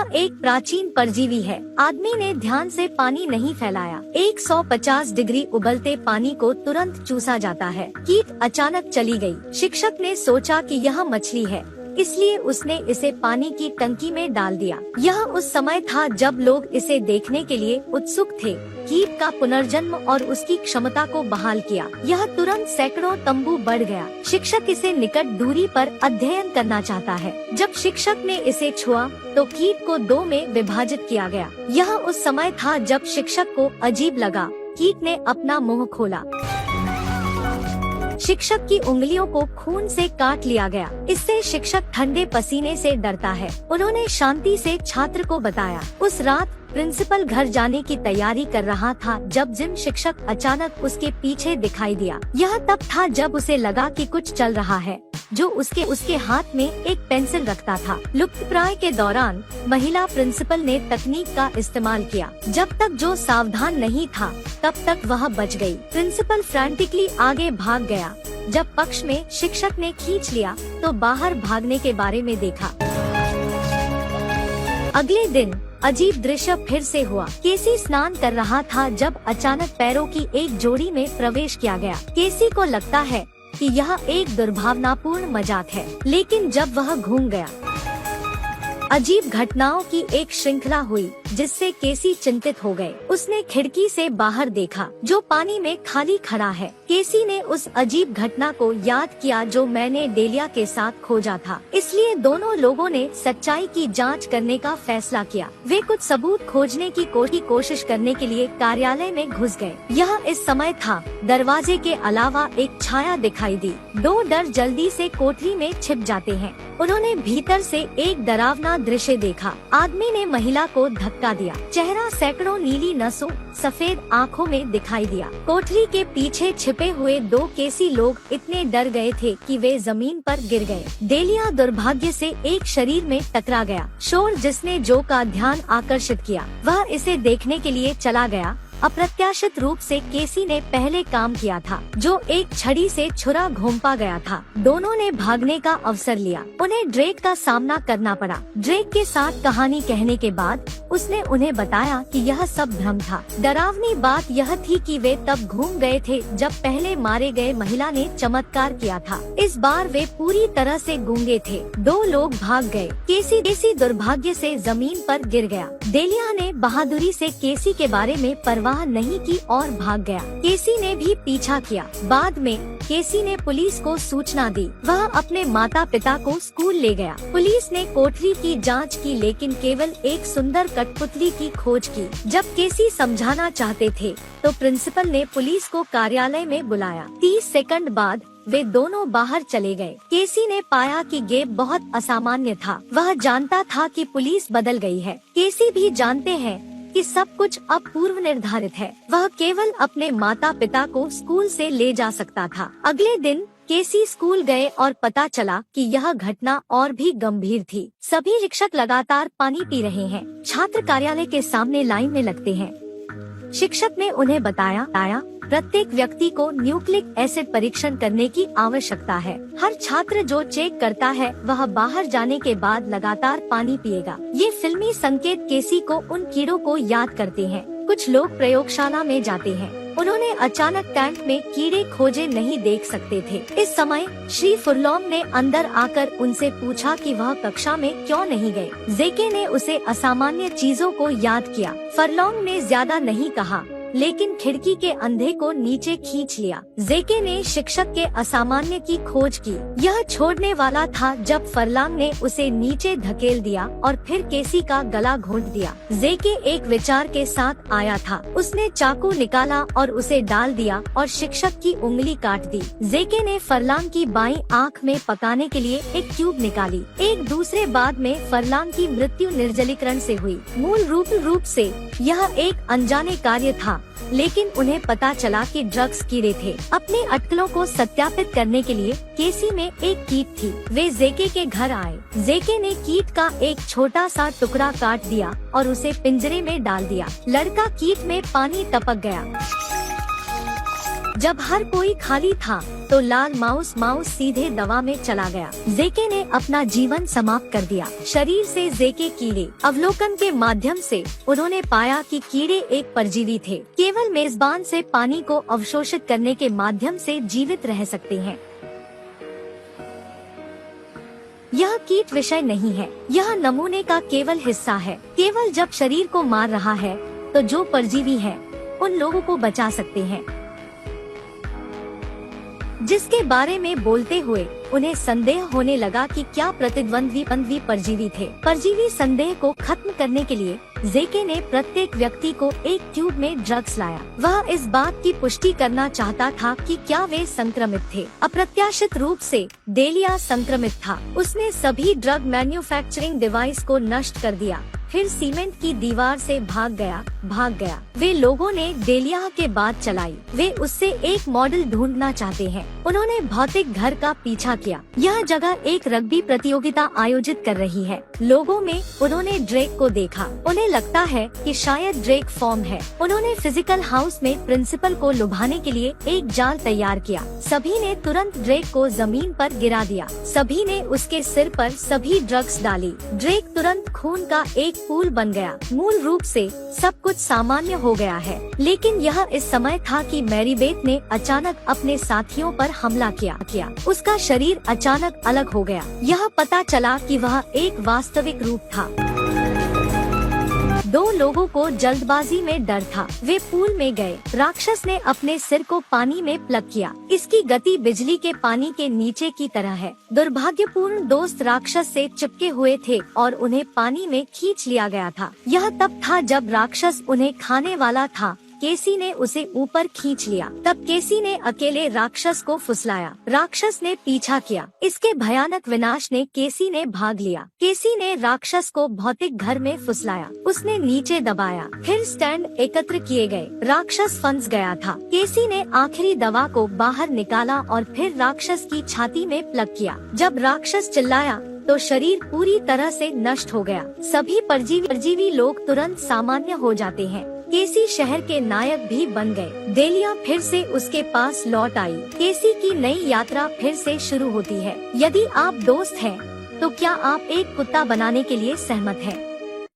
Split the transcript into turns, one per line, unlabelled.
एक प्राचीन परजीवी है। आदमी ने ध्यान से पानी नहीं फैलाया। 150 डिग्री उबलते पानी को तुरंत चूसा जाता है। कीट अचानक चली गई। शिक्षक ने सोचा कि यह मछली है, इसलिए उसने इसे पानी की टंकी में डाल दिया। यह उस समय था जब लोग इसे देखने के लिए उत्सुक थे। कीट का पुनर्जन्म और उसकी क्षमता को बहाल किया। यह तुरंत सैकड़ों तंबू बढ़ गया। शिक्षक इसे निकट दूरी पर अध्ययन करना चाहता है। जब शिक्षक ने इसे छुआ तो कीट को 2 में विभाजित किया गया। यह उस समय था जब शिक्षक को अजीब लगा। कीट ने अपना मुंह खोला। शिक्षक की उंगलियों को खून से काट लिया गया। इससे शिक्षक ठंडे पसीने से डरता है। उन्होंने शांति से छात्र को बताया। उस रात प्रिंसिपल घर जाने की तैयारी कर रहा था जब जिम शिक्षक अचानक उसके पीछे दिखाई दिया। यह तब था जब उसे लगा कि कुछ चल रहा है। जो उसके हाथ में एक पेंसिल रखता था। लुप्तप्राय के दौरान महिला प्रिंसिपल ने तकनीक का इस्तेमाल किया। जब तक जो सावधान नहीं था तब तक वह बच गई। प्रिंसिपल फ्रैंटिकली आगे भाग गया। जब पक्ष में शिक्षक ने खींच लिया तो बाहर भागने के बारे में देखा। अगले दिन अजीब दृश्य फिर से हुआ। केसी स्नान कर रहा था जब अचानक पैरों की एक जोड़ी में प्रवेश किया गया। केसी को लगता है कि यह एक दुर्भावनापूर्ण मजाक है, लेकिन जब वह घूम गया, अजीब घटनाओं की एक श्रृंखला हुई जिससे केसी चिंतित हो गए। उसने खिड़की से बाहर देखा जो पानी में खाली खड़ा है। केसी ने उस अजीब घटना को याद किया जो मैंने डेलिया के साथ खोजा था। इसलिए दोनों लोगों ने सच्चाई की जांच करने का फैसला किया। वे कुछ सबूत खोजने की कोशिश करने के लिए कार्यालय में घुस गए। यह इस समय था। दरवाजे के अलावा एक छाया दिखाई दी। 2 डर जल्दी से कोठरी में छिप जाते हैं। उन्होंने भीतर से एक डरावना दृश्य देखा। आदमी ने महिला को धक्का दिया। चेहरा सैकड़ों नीली नसों, सफेद आँखों में दिखाई दिया। कोठरी के पीछे छिपे हुए 2 केसी लोग इतने डर गए थे कि वे जमीन पर गिर गए। डेलिया दुर्भाग्य से एक शरीर में टकरा गया। शोर जिसने जो का ध्यान आकर्षित किया, वह इसे देखने के लिए चला गया। अप्रत्याशित रूप से केसी ने पहले काम किया था, जो एक छड़ी से छुरा घोंपा गया था। दोनों ने भागने का अवसर लिया। उन्हें ड्रेक का सामना करना पड़ा। ड्रेक के साथ कहानी कहने के बाद उसने उन्हें बताया कि यह सब भ्रम था। डरावनी बात यह थी कि वे तब घूम गए थे जब पहले मारे गए महिला ने चमत्कार किया था। इस बार वे पूरी तरह से गूंगे थे। 2 लोग भाग गए। केसी दुर्भाग्य से जमीन पर गिर गया। डेलिया ने बहादुरी से केसी के बारे में परवाह नहीं की और भाग गया। केसी ने भी पीछा किया। बाद में केसी ने पुलिस को सूचना दी। वह अपने माता पिता को स्कूल ले गया। पुलिस ने कोठरी की जांच की, लेकिन केवल एक सुंदर कठपुतली की खोज की। जब केसी समझाना चाहते थे तो प्रिंसिपल ने पुलिस को कार्यालय में बुलाया। 30 सेकंड बाद वे दोनों बाहर चले गए। केसी ने पाया कि गेब बहुत असामान्य था। वह जानता था कि पुलिस बदल गई है। केसी भी जानते हैं कि सब कुछ अब पूर्व निर्धारित है। वह केवल अपने माता पिता को स्कूल से ले जा सकता था। अगले दिन केसी स्कूल गए और पता चला कि यह घटना और भी गंभीर थी। सभी शिक्षक लगातार पानी पी रहे हैं। छात्र कार्यालय के सामने लाइन में लगते हैं। शिक्षक ने उन्हें बताया प्रत्येक व्यक्ति को न्यूक्लिक एसिड परीक्षण करने की आवश्यकता है। हर छात्र जो चेक करता है वह बाहर जाने के बाद लगातार पानी पिएगा। ये फिल्मी संकेत केसी को उन कीड़ों को याद करते हैं। कुछ लोग प्रयोगशाला में जाते हैं। उन्होंने अचानक टैंक में कीड़े खोजे नहीं देख सकते थे। इस समय श्री फुरलॉन्ग ने अंदर आकर उनसे पूछा कि वह कक्षा में क्यों नहीं गए। जेके ने उसे असामान्य चीजों को याद किया। फुरलॉन्ग ने ज्यादा नहीं कहा, लेकिन खिड़की के अंधे को नीचे खींच लिया। जेके ने शिक्षक के असामान्य की खोज की। यह छोड़ने वाला था जब फरलांग ने उसे नीचे धकेल दिया और फिर केसी का गला घोंट दिया। जेके एक विचार के साथ आया था। उसने चाकू निकाला और उसे डाल दिया और शिक्षक की उंगली काट दी। जेके ने फरलांग की बाईं आंख में पकाने के लिए एक ट्यूब निकाली। एक दूसरे बाद में फरलांग की मृत्यु निर्जलीकरण से हुई। मूल रूप से यह एक अनजाने कार्य था, लेकिन उन्हें पता चला कि ड्रग्स कीड़े थे। अपनी अटकलों को सत्यापित करने के लिए केसी में एक कीट थी। वे जेके के घर आए। जेके ने कीट का एक छोटा सा टुकड़ा काट दिया और उसे पिंजरे में डाल दिया। लड़का कीट में पानी टपक गया। जब हर कोई खाली था तो लाल माउस सीधे दवा में चला गया। जेके ने अपना जीवन समाप्त कर दिया। शरीर से जेके कीड़े। अवलोकन के माध्यम से उन्होंने पाया कि कीड़े एक परजीवी थे। केवल मेजबान से पानी को अवशोषित करने के माध्यम से जीवित रह सकते हैं। यह कीट विषय नहीं है, यह नमूने का केवल हिस्सा है। केवल जब शरीर को मार रहा है तो जो परजीवी है उन लोगों को बचा सकते हैं, जिसके बारे में बोलते हुए उन्हें संदेह होने लगा कि क्या प्रतिद्वंद्वी परजीवी थे। परजीवी संदेह को खत्म करने के लिए जेके ने प्रत्येक व्यक्ति को एक ट्यूब में ड्रग्स लाया। वह इस बात की पुष्टि करना चाहता था कि क्या वे संक्रमित थे। अप्रत्याशित रूप से डेलिया संक्रमित था। उसने सभी ड्रग मैन्युफैक्चरिंग डिवाइस को नष्ट कर दिया, फिर सीमेंट की दीवार से भाग गया। वे लोगों ने डेलिया के बाद चलाई। वे उससे एक मॉडल ढूंढना चाहते हैं। उन्होंने भौतिक घर का पीछा किया। यह जगह एक रग्बी प्रतियोगिता आयोजित कर रही है। लोगों में उन्होंने ड्रेक को देखा। उन्हें लगता है कि शायद ड्रेक फॉर्म है। उन्होंने फिजिकल हाउस में प्रिंसिपल को लुभाने के लिए एक जाल तैयार किया। सभी ने तुरंत ड्रेक को जमीन पर गिरा दिया। सभी ने उसके सिर पर सभी ड्रग्स डाली। ड्रेक तुरंत खून का एक पूल बन गया। मूल रूप से सब कुछ सामान्य हो गया है, लेकिन यह इस समय था कि मैरीबेथ ने अचानक अपने साथियों पर हमला किया। उसका शरीर अचानक अलग हो गया। यह पता चला कि वह एक वास्तविक रूप था। दो लोगों को जल्दबाजी में डर था। वे पूल में गए। राक्षस ने अपने सिर को पानी में प्लग किया। इसकी गति बिजली के पानी के नीचे की तरह है। दुर्भाग्यपूर्ण दोस्त राक्षस से चिपके हुए थे और उन्हें पानी में खींच लिया गया था। यह तब था जब राक्षस उन्हें खाने वाला था। केसी ने उसे ऊपर खींच लिया। तब केसी ने अकेले राक्षस को फुसलाया। राक्षस ने पीछा किया। इसके भयानक विनाश ने केसी ने भाग लिया। केसी ने राक्षस को भौतिक घर में फुसलाया। उसने नीचे दबाया। फिर स्टैंड एकत्र किए गए। राक्षस फंस गया था। केसी ने आखिरी दवा को बाहर निकाला और फिर राक्षस की छाती में प्लग किया। जब राक्षस चिल्लाया तो शरीर पूरी तरह से नष्ट हो गया। सभी परजीवी लोग तुरंत सामान्य हो जाते हैं। केसी शहर के नायक भी बन गए। डेलिया फिर से उसके पास लौट आई। केसी की नई यात्रा फिर से शुरू होती है। यदि आप दोस्त हैं, तो क्या आप एक कुत्ता बनाने के लिए सहमत हैं?